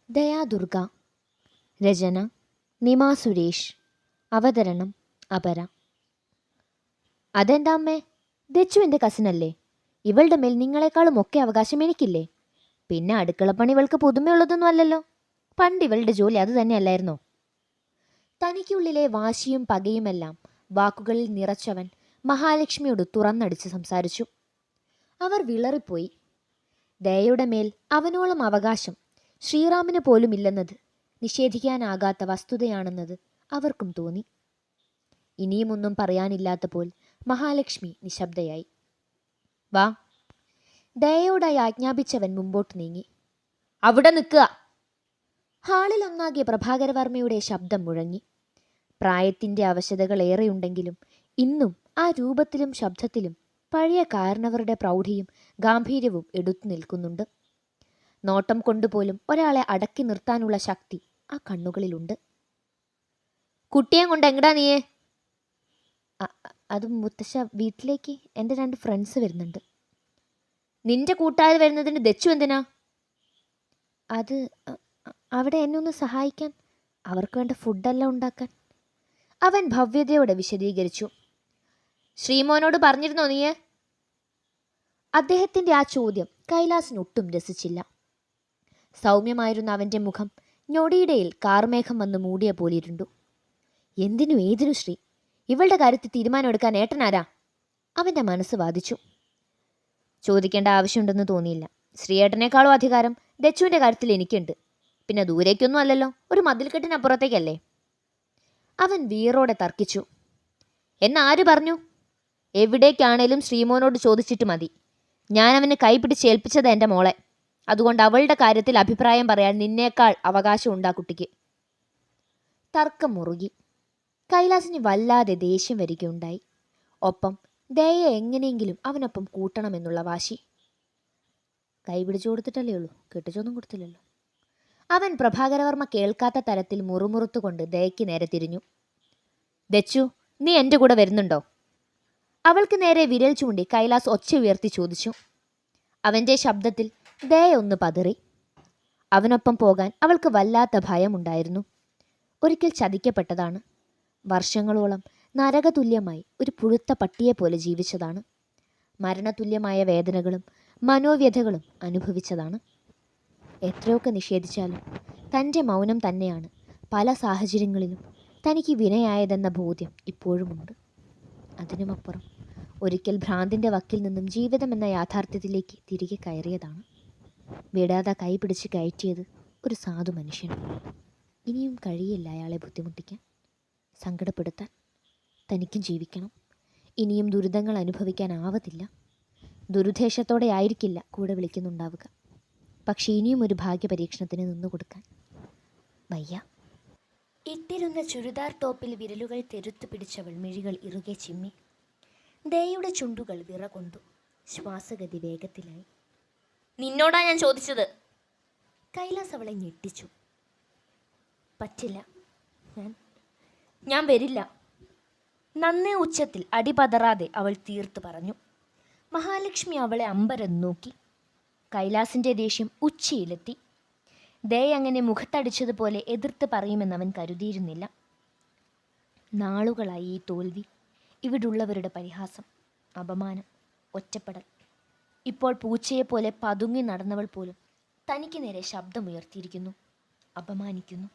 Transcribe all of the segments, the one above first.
ദയാദുർഗ. രചന നിമ സുരേഷ്. അവതരണം അപര. അതെന്താ അമ്മേ, ദച്ചു എൻ്റെ കസിനല്ലേ? ഇവളുടെ മേൽ നിങ്ങളെക്കാളും ഒക്കെ അവകാശം എനിക്കില്ലേ? പിന്നെ അടുക്കളപ്പണി ഇവൾക്ക് പുതുമയുള്ളതൊന്നും അല്ലല്ലോ. പണ്ട് ഇവളുടെ ജോലി അത് തന്നെയല്ലായിരുന്നോ? തനിക്കുള്ളിലെ വാശിയും പകയുമെല്ലാം വാക്കുകളിൽ നിറച്ചവൻ മഹാലക്ഷ്മിയോട് തുറന്നടിച്ച് സംസാരിച്ചു. അവർ വിളറിപ്പോയി. ദയയുടെ മേൽ അവനോളം അവകാശം ശ്രീറാമിന് പോലും ഇല്ലെന്നത് നിഷേധിക്കാനാകാത്ത വസ്തുതയാണെന്നത് അവർക്കും തോന്നി. ഇനിയും ഒന്നും പറയാനില്ലാത്ത പോൽ മഹാലക്ഷ്മി നിശബ്ദയായി. വാ, ദയയോടായി ആജ്ഞാപിച്ചവൻ മുമ്പോട്ട് നീങ്ങി. അവിടെ നിൽക്കുക! ഹാളിൽ ഒന്നാകെ പ്രഭാകരവർമ്മയുടെ ശബ്ദം മുഴങ്ങി. പ്രായത്തിൻ്റെ അവശതകൾ ഏറെയുണ്ടെങ്കിലും ഇന്നും ആ രൂപത്തിലും ശബ്ദത്തിലും പഴയ കാരണവരുടെ പ്രൗഢിയും ഗാംഭീര്യവും എടുത്തു നിൽക്കുന്നുണ്ട്. നോട്ടം കൊണ്ടുപോലും ഒരാളെ അടക്കി നിർത്താനുള്ള ശക്തി ആ കണ്ണുകളിലുണ്ട്. കുട്ടിയെ കൊണ്ട് എങ്ങടാ നീയേ? അത് മുത്തശ്ശ, വീട്ടിലേക്ക് എൻ്റെ 2 ഫ്രണ്ട്സ് വരുന്നുണ്ട്. നിന്റെ കൂട്ടുകാർ വരുന്നതിന് ദച്ചു എന്തിനാ? അത് അവിടെ എന്നെ ഒന്ന് സഹായിക്കാൻ, അവർക്ക് വേണ്ട ഫുഡെല്ലാം ഉണ്ടാക്കാൻ, അവൻ ഭവ്യതയോടെ വിശദീകരിച്ചു. ശ്രീമോനോട് പറഞ്ഞിരുന്നോ നീയെ? അദ്ദേഹത്തിൻ്റെ ആ ചോദ്യം കൈലാസിന് ഒട്ടും രസിച്ചില്ല. സൗമ്യമായിരുന്ന അവൻ്റെ മുഖം ഞൊടിയിടയിൽ കാർമേഘം വന്ന് മൂടിയ പോലിരുണ്ടു. എന്തിനു ഏതിനു ശ്രീ, ഇവളുടെ കാര്യത്തിൽ തീരുമാനമെടുക്കാൻ ഏട്ടനാരാ? അവൻ്റെ മനസ്സ് വാദിച്ചു. ചോദിക്കേണ്ട ആവശ്യമുണ്ടെന്ന് തോന്നിയില്ല. ശ്രീയേട്ടനേക്കാളും അധികാരം ദച്ചുവിൻ്റെ കാര്യത്തിൽ എനിക്കുണ്ട്. പിന്നെ ദൂരേക്കൊന്നും അല്ലല്ലോ, ഒരു മതിൽക്കെട്ടിനപ്പുറത്തേക്കല്ലേ? അവൻ വീറോടെ തർക്കിച്ചു. എന്നാര് പറഞ്ഞു? എവിടേക്കാണേലും ശ്രീമോനോട് ചോദിച്ചിട്ട് മതി. ഞാനവന് കൈപിടിച്ച് ഏൽപ്പിച്ചത് എൻ്റെ മോളെ. അതുകൊണ്ട് അവളുടെ കാര്യത്തിൽ അഭിപ്രായം പറയാൻ നിന്നേക്കാൾ അവകാശം ഉണ്ടാ കുട്ടിക്ക്. തർക്കം മുറുകി. കൈലാസിന് വല്ലാതെ ദേഷ്യം വരികയുണ്ടായി. ഒപ്പം ദയയെ എങ്ങനെയെങ്കിലും അവനൊപ്പം കൂട്ടണമെന്നുള്ള വാശി. കൈ പിടിച്ചു കൊടുത്തിട്ടല്ലേ ഉള്ളൂ, കെട്ടിച്ചൊന്നും കൊടുത്തില്ലല്ലോ. അവൻ പ്രഭാകരവർമ്മ കേൾക്കാത്ത തരത്തിൽ മുറുമുറുത്തുകൊണ്ട് ദയയ്ക്ക് നേരെ തിരിഞ്ഞു. ദച്ചു, നീ എൻ്റെ കൂടെ വരുന്നുണ്ടോ? അവൾക്ക് നേരെ വിരൽ ചൂണ്ടി കൈലാസ് ഒച്ച ഉയർത്തി ചോദിച്ചു. അവൻ്റെ ശബ്ദത്തിൽ ദയ ഒന്ന് പതറി. അവനൊപ്പം പോകാൻ അവൾക്ക് വല്ലാത്ത ഭയമുണ്ടായിരുന്നു. ഒരിക്കൽ ചതിക്കപ്പെട്ടതാണ്. വർഷങ്ങളോളം നരകതുല്യമായി ഒരു പുഴുത്ത പട്ടിയെപ്പോലെ ജീവിച്ചതാണ്. മരണതുല്യമായ വേദനകളും മനോവ്യഥകളും അനുഭവിച്ചതാണ്. എത്രയൊക്കെ നിഷേധിച്ചാലും തൻ്റെ മൗനം തന്നെയാണ് പല സാഹചര്യങ്ങളിലും തനിക്ക് വിനയായതെന്ന ബോധ്യം ഇപ്പോഴുമുണ്ട്. അതിനുമപ്പുറം ഒരിക്കൽ ഭ്രാന്തിൻ്റെ വക്കിൽ നിന്നും ജീവിതമെന്ന യാഥാർത്ഥ്യത്തിലേക്ക് തിരികെ കയറിയതാണ്. വിടാതെ കൈ പിടിച്ച് കയറ്റിയത് ഒരു സാധു മനുഷ്യൻ. ഇനിയും കഴിയില്ല അയാളെ ബുദ്ധിമുട്ടിക്കാൻ, സങ്കടപ്പെടുത്താൻ. തനിക്കും ജീവിക്കണം. ഇനിയും ദുരിതങ്ങൾ അനുഭവിക്കാനാവതില്ല. ദുരുദ്ദേശത്തോടെ ആയിരിക്കില്ല കൂടെ വിളിക്കുന്നുണ്ടാവുക. പക്ഷേ ഇനിയും ഒരു ഭാഗ്യപരീക്ഷണത്തിന് നിന്നുകൊടുക്കാൻ വയ്യ. ഇട്ടിരുന്ന ചുരിദാർ ടോപ്പിൽ വിരലുകൾ തെരുത്തു പിടിച്ചവൾ മിഴികൾ ഇറുകെ ചിമ്മി. ദയയുടെ ചുണ്ടുകൾ വിറകൊണ്ടു. ശ്വാസഗതി വേഗത്തിലായി. നിന്നോടാ ഞാൻ ചോദിച്ചത്. കൈലാസ് അവളെ ഞെട്ടിച്ചു. പറ്റില്ല, ഞാൻ വരില്ല. നന്നേ ഉച്ചത്തിൽ അടിപതറാതെ അവൾ തീർത്തു പറഞ്ഞു. മഹാലക്ഷ്മി അവളെ അമ്പരന്ന് നോക്കി. കൈലാസിൻ്റെ ദേഷ്യം ഉച്ചയിലെത്തി. ദയ അങ്ങനെ മുഖത്തടിച്ചതുപോലെ എതിർത്ത് പറയുമെന്നവൻ കരുതിയിരുന്നില്ല. നാളുകളായി ഈ തോൽവി, ഇവിടുള്ളവരുടെ പരിഹാസം, അപമാനം, ഒറ്റപ്പെടൽ. ഇപ്പോൾ പൂച്ചയെപ്പോലെ പതുങ്ങി നടന്നവൾ പോലും തനിക്ക് നേരെ ശബ്ദമുയർത്തിയിരിക്കുന്നു, അപമാനിക്കുന്നു.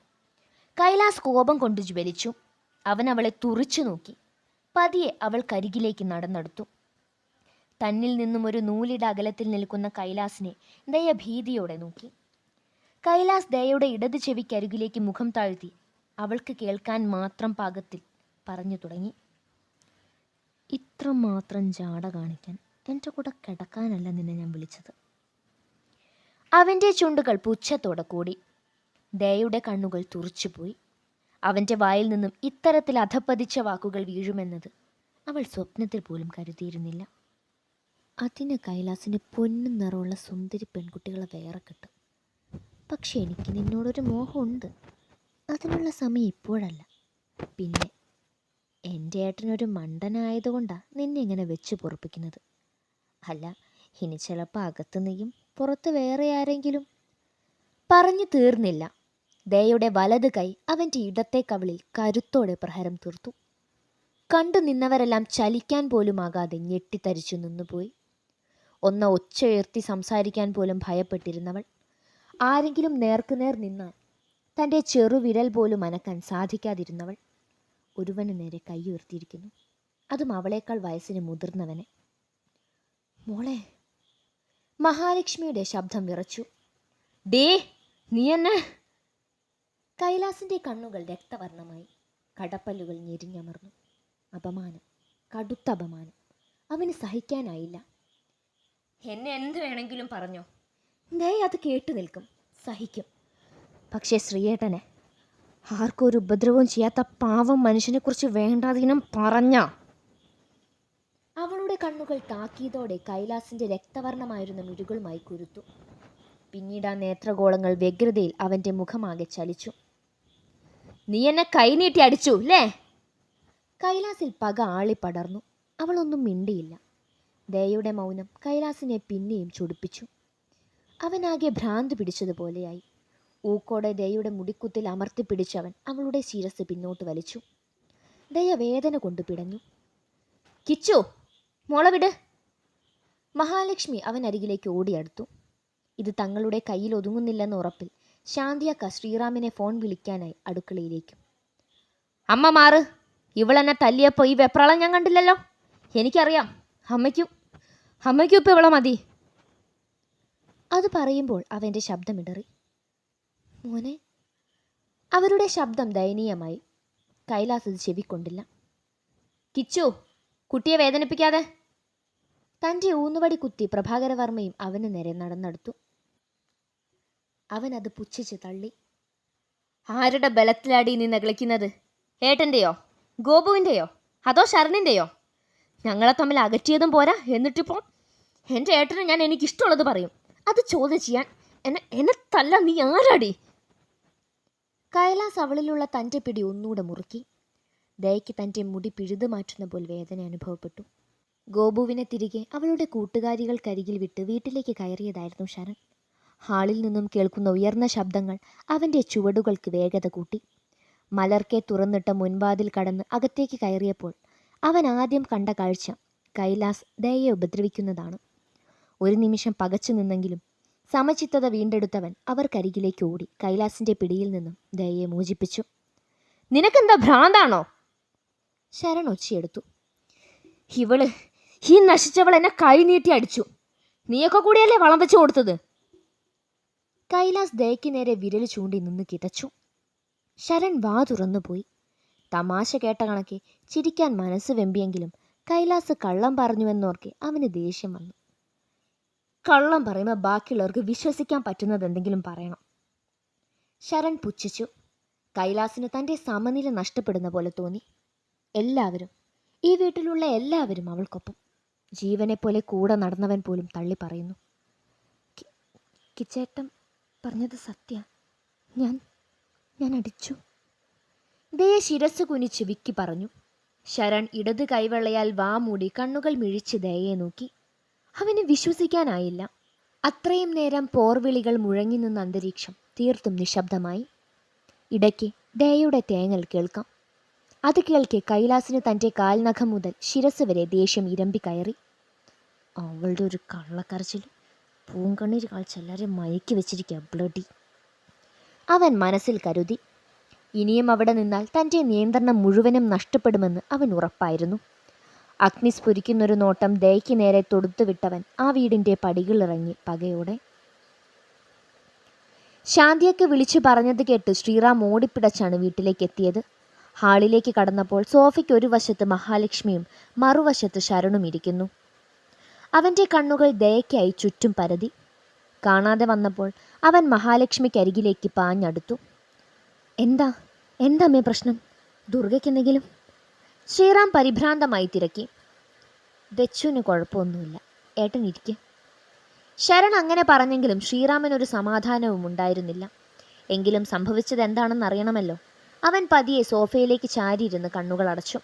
കൈലാസ് കോപം കൊണ്ട് ജ്വലിച്ചു. അവൻ അവളെ തുറിച്ചു നോക്കി. പതിയെ അവൾ കരികിലേക്ക് നടന്നെടുത്തു. തന്നിൽ നിന്നും ഒരു നൂലിട അകലത്തിൽ നിൽക്കുന്ന കൈലാസിനെ ദയ ഭീതിയോടെ നോക്കി. കൈലാസ് ദയയുടെ ഇടത് ചെവിക്കരികിലേക്ക് മുഖം താഴ്ത്തി അവൾക്ക് കേൾക്കാൻ മാത്രം പാകത്തിൽ പറഞ്ഞു തുടങ്ങി. ഇത്രമാത്രം ജാട കാണിക്കാൻ എൻ്റെ കൂടെ കിടക്കാനല്ല നിന്നെ ഞാൻ വിളിച്ചത്. അവൻ്റെ ചുണ്ടുകൾ പുച്ഛത്തോടെ കൂടി. ദയയുടെ കണ്ണുകൾ തുറിച്ചുപോയി. അവൻ്റെ വായിൽ നിന്നും ഇത്തരത്തിൽ അധപ്പതിച്ച വാക്കുകൾ വീഴുമെന്നത് അവൾ സ്വപ്നത്തിൽ പോലും കരുതിയിരുന്നില്ല. അതിന് കൈലാസിന് പൊന്നും നിറമുള്ള സുന്ദരി പെൺകുട്ടികളെ വേറെ കിട്ടും. പക്ഷെ എനിക്ക് നിന്നോടൊരു മോഹമുണ്ട്. അതിനുള്ള സമയം ഇപ്പോഴല്ല. പിന്നെ എൻ്റെ ഏട്ടനൊരു മണ്ടനായതുകൊണ്ടാണ് നിന്നെ ഇങ്ങനെ വെച്ച് പൊറുപ്പിക്കുന്നത്. അല്ല, ഇനി ചിലപ്പോൾ അകത്ത് നീയും പുറത്ത് വേറെ ആരെങ്കിലും. പറഞ്ഞു തീർന്നില്ല. ദയയുടെ വലത് കൈ അവൻ്റെ ഇടത്തെ കവിളിൽ കരുത്തോടെ പ്രഹരം തീർത്തു. കണ്ടു നിന്നവരെല്ലാം ചലിക്കാൻ പോലുമാകാതെ ഞെട്ടിത്തരിച്ചു നിന്നുപോയി. ഒന്ന് ഒച്ചയുയർത്തി സംസാരിക്കാൻ പോലും ഭയപ്പെട്ടിരുന്നവൾ. ആരെങ്കിലും നേർക്കുനേർ നിന്നാൽ തൻ്റെ ചെറുവിരൽ പോലും അനക്കാൻ സാധിക്കാതിരുന്നവൾ ഒരുവന് നേരെ കൈ ഉയർത്തിയിരിക്കുന്നു. അതും അവളേക്കാൾ വയസ്സിന് മുതിർന്നവനെ. മോളെ. മഹാലക്ഷ്മിയുടെ ശബ്ദം വിറച്ചു. ഡേ, നീ എന്നെ. കൈലാസിൻ്റെ കണ്ണുകൾ രക്തവർണ്ണമായി. കടപ്പല്ലുകൾ ഞെരിഞ്ഞമർന്നു. അപമാനം, കടുത്ത അപമാനം. അവന് സഹിക്കാനായില്ല. എന്നെ എന്ത് വേണമെങ്കിലും പറഞ്ഞോ. ദേ അത് കേട്ടു നിൽക്കും, സഹിക്കും. പക്ഷേ ശ്രീയേട്ടനെ, ആർക്കും ഒരു ഉപദ്രവവും ചെയ്യാത്ത പാവം മനുഷ്യനെക്കുറിച്ച് വേണ്ടാതീനം പറഞ്ഞ. അവളുടെ കണ്ണുകൾ താക്കീതോടെ കൈലാസിൻ്റെ രക്തവർണ്ണമായിരുന്ന മിഴികളുമായി കുരുത്തു. പിന്നീട് ആ നേത്രഗോളങ്ങൾ വ്യഗ്രതയിൽ അവൻ്റെ മുഖമാകെ ചലിച്ചു. നീ എന്നെ കൈനീട്ടി അടിച്ചു അല്ലേ? കൈലാസിൽ പക ആളിപ്പടർന്നു. അവളൊന്നും മിണ്ടിയില്ല. ദയയുടെ മൗനം കൈലാസിനെ പിന്നെയും ചൊടിപ്പിച്ചു. അവനാകെ ഭ്രാന്ത് പിടിച്ചതുപോലെയായി. ഊക്കോടെ ദയയുടെ മുടിക്കുത്തിൽ അമർത്തിപ്പിടിച്ചവൻ അവളുടെ ശിരസ് പിന്നോട്ട് വലിച്ചു. ദയ വേദന കൊണ്ട് പിടഞ്ഞു. കിച്ചു, മോളെ വിട്. മഹാലക്ഷ്മി അവനരികിലേക്ക് ഓടിയടുത്തു. ഇത് തങ്ങളുടെ കയ്യിൽ ഒതുങ്ങുന്നില്ലെന്ന ഉറപ്പിൽ ശാന്തിയക്ക ശ്രീറാമിനെ ഫോൺ വിളിക്കാനായി അടുക്കളയിലേക്കും. അമ്മ മാറ്. ഇവളെന്നെ തല്ലിയപ്പോൾ ഈ വെപ്രാളം ഞാൻ കണ്ടില്ലല്ലോ. എനിക്കറിയാം. അമ്മയ്ക്കും ഇപ്പം ഇവളെ മതി. അത് പറയുമ്പോൾ അവൻ്റെ ശബ്ദമിടറി. മോനെ. അവരുടെ ശബ്ദം ദയനീയമായി. കൈലാസ് അത് ചെവിക്കൊണ്ടില്ല. കിച്ചു, കുട്ടിയെ വേദനിപ്പിക്കാതെ. തൻ്റെ ഊന്നുവടി കുത്തി പ്രഭാകരവർമ്മയും അവന് നേരെ നടന്നെടുത്തു. അവൻ അത് പുച്ഛിച്ച് തള്ളി. ആരുടെ ബലത്തിലാടി നീ നകളിക്കുന്നത്? ഏട്ടൻ്റെയോ, ഗോപുവിൻ്റെയോ, അതോ ശരണിൻ്റെയോ? ഞങ്ങളെ തമ്മിൽ അകറ്റിയതും പോരാ, എന്നിട്ടിപ്പോൾ എൻ്റെ ഏട്ടന് ഞാൻ എനിക്കിഷ്ടമുള്ളത് പറയും. അത് ചോദ്യം ചെയ്യാൻ എന്നെ തല്ല നീ ആരാടി? കൈലാസ് അവളിലുള്ള തൻ്റെ പിടി ഒന്നുകൂടെ മുറുക്കി. ദയയ്ക്ക് തൻ്റെ മുടി പിഴുതു മാറ്റുന്ന പോൽ വേദന അനുഭവപ്പെട്ടു. ഗോപുവിനെ തിരികെ അവളുടെ കൂട്ടുകാരികൾക്കരികിൽ വിട്ട് വീട്ടിലേക്ക് കയറിയതായിരുന്നു ശരൺ. ഹാളിൽ നിന്നും കേൾക്കുന്ന ഉയർന്ന ശബ്ദങ്ങൾ അവൻ്റെ ചുവടുകൾക്ക് വേഗത കൂട്ടി. മലർക്കെ തുറന്നിട്ട മുൻവാതിൽ കടന്ന് അകത്തേക്ക് കയറിയപ്പോൾ അവൻ ആദ്യം കണ്ട കാഴ്ച കൈലാസ് ദയയെ ഉപദ്രവിക്കുന്നതാണ്. ഒരു നിമിഷം പകച്ചു നിന്നെങ്കിലും സമചിത്തത വീണ്ടെടുത്തവൻ അവർക്കരികിലേക്ക് ഓടി കൈലാസിൻ്റെ പിടിയിൽ നിന്നും ദയയെ മോചിപ്പിച്ചു. നിനക്കെന്താ ഭ്രാന്താണോ? ശരൺ ഒച്ചയെടുത്തു. ഈ നശിച്ചവൾ എന്നെ കൈ നീട്ടി അടിച്ചു. നീയൊക്കെ കൂടിയല്ലേ വളം വെച്ചു കൊടുത്തത്? കൈലാസ് ദയയ്ക്ക് നേരെ വിരൽ ചൂണ്ടി നിന്ന് കിതച്ചു. ശരൺ വാ തുറന്നുപോയി. തമാശ കേട്ട കണക്കെ ചിരിക്കാൻ മനസ്സ് വെമ്പിയെങ്കിലും കൈലാസ് കള്ളം പറഞ്ഞുവെന്നോർക്കെ അവന് ദേഷ്യം വന്നു. കള്ളം പറയുമ്പോൾ ബാക്കിയുള്ളവർക്ക് വിശ്വസിക്കാൻ പറ്റുന്നത് എന്തെങ്കിലും പറയണം. ശരൺ പുച്ഛിച്ചു. കൈലാസിന് തൻ്റെ സമനില നഷ്ടപ്പെടുന്ന പോലെ തോന്നി. എല്ലാവരും, ഈ വീട്ടിലുള്ള എല്ലാവരും അവൾക്കൊപ്പം. ജീവനെപ്പോലെ കൂടെ നടന്നവൻ പോലും തള്ളി പറയുന്നു. കിച്ചേട്ടൻ പറഞ്ഞത് സത്യ. ഞാൻ അടിച്ചു. ദയ ശിരസ് കുനിച്ച് വിക്കി പറഞ്ഞു. ശരൺ ഇടത് കൈവെള്ളയാൽ വാ മൂടി കണ്ണുകൾ മിഴിച്ച് ദയയെ നോക്കി. അവന് വിശ്വസിക്കാനായില്ല. അത്രയും നേരം പോർവിളികൾ മുഴങ്ങി നിന്ന അന്തരീക്ഷം തീർത്തും നിശബ്ദമായി. ഇടയ്ക്ക് ദയയുടെ തേങ്ങൽ കേൾക്കാം. അത് കേൾക്കെ കൈലാസിന് തൻ്റെ കാൽനഖം മുതൽ ശിരസ് വരെ ദേഷ്യം ഇരമ്പി കയറി. അവളുടെ ഒരു കള്ളക്കരച്ചിൽ, പൂങ്കണ്ണീർ കാഴ്ച എല്ലാവരെയും മയക്കി വെച്ചിരിക്കുക ബ്ലഡി. അവൻ മനസ്സിൽ കരുതി. ഇനിയും അവിടെ നിന്നാൽ തൻ്റെ നിയന്ത്രണം മുഴുവനും നഷ്ടപ്പെടുമെന്ന് അവൻ ഉറപ്പായിരുന്നു. അഗ്നി സ്ഫുരിക്കുന്നൊരു നോട്ടം ദയയ്ക്ക് നേരെ തൊടുത്തുവിട്ടവൻ ആ വീടിൻ്റെ പടികളിറങ്ങി പകയോടെ. ശാന്തിയൊക്കെ വിളിച്ചു പറഞ്ഞത് കേട്ട് ശ്രീറാം ഓടിപ്പിടച്ചാണ് വീട്ടിലേക്ക് എത്തിയത്. ഹാളിലേക്ക് കടന്നപ്പോൾ സോഫയ്ക്ക് ഒരു വശത്ത് മഹാലക്ഷ്മിയും മറുവശത്ത് ശരണും ഇരിക്കുന്നു. അവൻ്റെ കണ്ണുകൾ ദയയ്ക്കായി ചുറ്റും പരതി. കാണാതെ വന്നപ്പോൾ അവൻ മഹാലക്ഷ്മിക്കരികിലേക്ക് പാഞ്ഞടുത്തു. എന്താ അമ്മേ പ്രശ്നം? ദുർഗയ്ക്കെന്തെങ്കിലും? ശ്രീറാം പരിഭ്രാന്തമായി തിരക്കി. ദച്ചുവിന് കുഴപ്പമൊന്നുമില്ല, ഏട്ടൻ ഇരിക്കെ. ശരൺ അങ്ങനെ പറഞ്ഞെങ്കിലും ശ്രീറാമിനൊരു സമാധാനവും ഉണ്ടായിരുന്നില്ല. എങ്കിലും സംഭവിച്ചത് എന്താണെന്ന് അറിയണമല്ലോ. അവൻ പതിയെ സോഫയിലേക്ക് ചാരിയിരുന്ന് കണ്ണുകൾ അടച്ചു.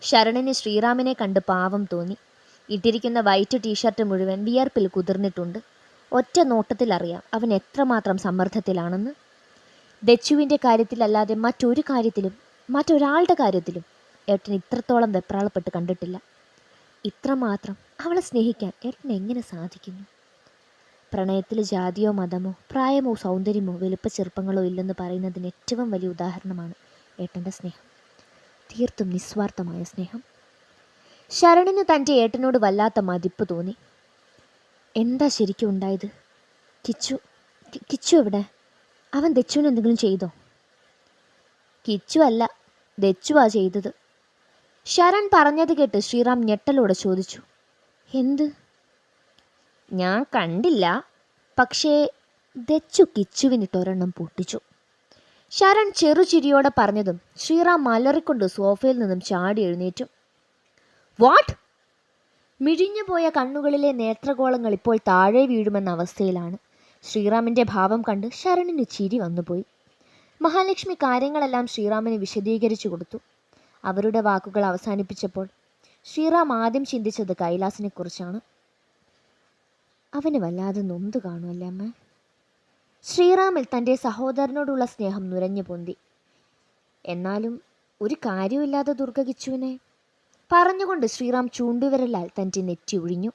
ശരണിന് ശ്രീറാമിനെ കണ്ട് പാവം തോന്നി. ഇട്ടിരിക്കുന്ന വൈറ്റ് ടീഷർട്ട് മുഴുവൻ വിയർപ്പിൽ കുതിർന്നിട്ടുണ്ട്. ഒറ്റ നോട്ടത്തിൽ അറിയാം അവൻ എത്രമാത്രം സമ്മർദ്ദത്തിലാണെന്ന്. ദച്ചുവിൻ്റെ കാര്യത്തിലല്ലാതെ മറ്റൊരു കാര്യത്തിലും മറ്റൊരാളുടെ കാര്യത്തിലും ഏട്ടൻ ഇത്രത്തോളം വെപ്രാളപ്പെട്ട് കണ്ടിട്ടില്ല. ഇത്രമാത്രം അവളെ സ്നേഹിക്കാൻ ഏട്ടന് എങ്ങനെ സാധിക്കുന്നു? പ്രണയത്തിൽ ജാതിയോ മതമോ പ്രായമോ സൗന്ദര്യമോ വലുപ്പ ചെറുപ്പങ്ങളോ ഇല്ലെന്ന് പറയുന്നതിന് ഏറ്റവും വലിയ ഉദാഹരണമാണ് ഏട്ടൻ്റെ സ്നേഹം. തീർത്തും നിസ്വാർത്ഥമായ സ്നേഹം. ശരണിന് തൻ്റെ ഏട്ടനോട് വല്ലാത്ത മതിപ്പ് തോന്നി. എന്താ ശരിക്കും ഉണ്ടായത്? കിച്ചു എവിടെ? അവൻ ദച്ചുവിന് എന്തെങ്കിലും ചെയ്തോ? കിച്ചു അല്ല, ദച്ചുവാ ചെയ്തത്. ശരൺ പറഞ്ഞത് കേട്ട് ശ്രീറാം ഞെട്ടലോടെ ചോദിച്ചു. എന്ത്? ഞാൻ കണ്ടില്ല, പക്ഷേ ദച്ചു കിച്ചുവിനിട്ടൊരെണ്ണം പൊട്ടിച്ചു. ശരൺ ചെറുചിരിയോടെ പറഞ്ഞതും ശ്രീറാം മലറിക്കൊണ്ട് സോഫയിൽ നിന്നും ചാടി എഴുന്നേറ്റു. വാട്ട്? മിഴിഞ്ഞുപോയ കണ്ണുകളിലെ നേത്രഗോളങ്ങൾ ഇപ്പോൾ താഴെ വീഴുമെന്ന അവസ്ഥയിലാണ്. ശ്രീറാമിൻ്റെ ഭാവം കണ്ട് ശരണിന് ചിരി വന്നുപോയി. മഹാലക്ഷ്മി കാര്യങ്ങളെല്ലാം ശ്രീറാമിന് വിശദീകരിച്ചു കൊടുത്തു. അവരുടെ വാക്കുകൾ അവസാനിപ്പിച്ചപ്പോൾ ശ്രീറാം ആദ്യം ചിന്തിച്ചത് കൈലാസിനെക്കുറിച്ചാണ്. അവന് വല്ലാതെ നൊന്തു കാണുമല്ലേ അമ്മ? ശ്രീറാമിൽ തൻ്റെ സഹോദരനോടുള്ള സ്നേഹം നുരഞ്ഞു പൊന്തി. എന്നാലും ഒരു കാര്യമില്ലാതെ ദുർഗ കിച്ചുവിനെ പറഞ്ഞുകൊണ്ട് ശ്രീറാം ചൂണ്ടുവിരലാൽ തൻ്റെ നെറ്റി ഒഴിഞ്ഞു.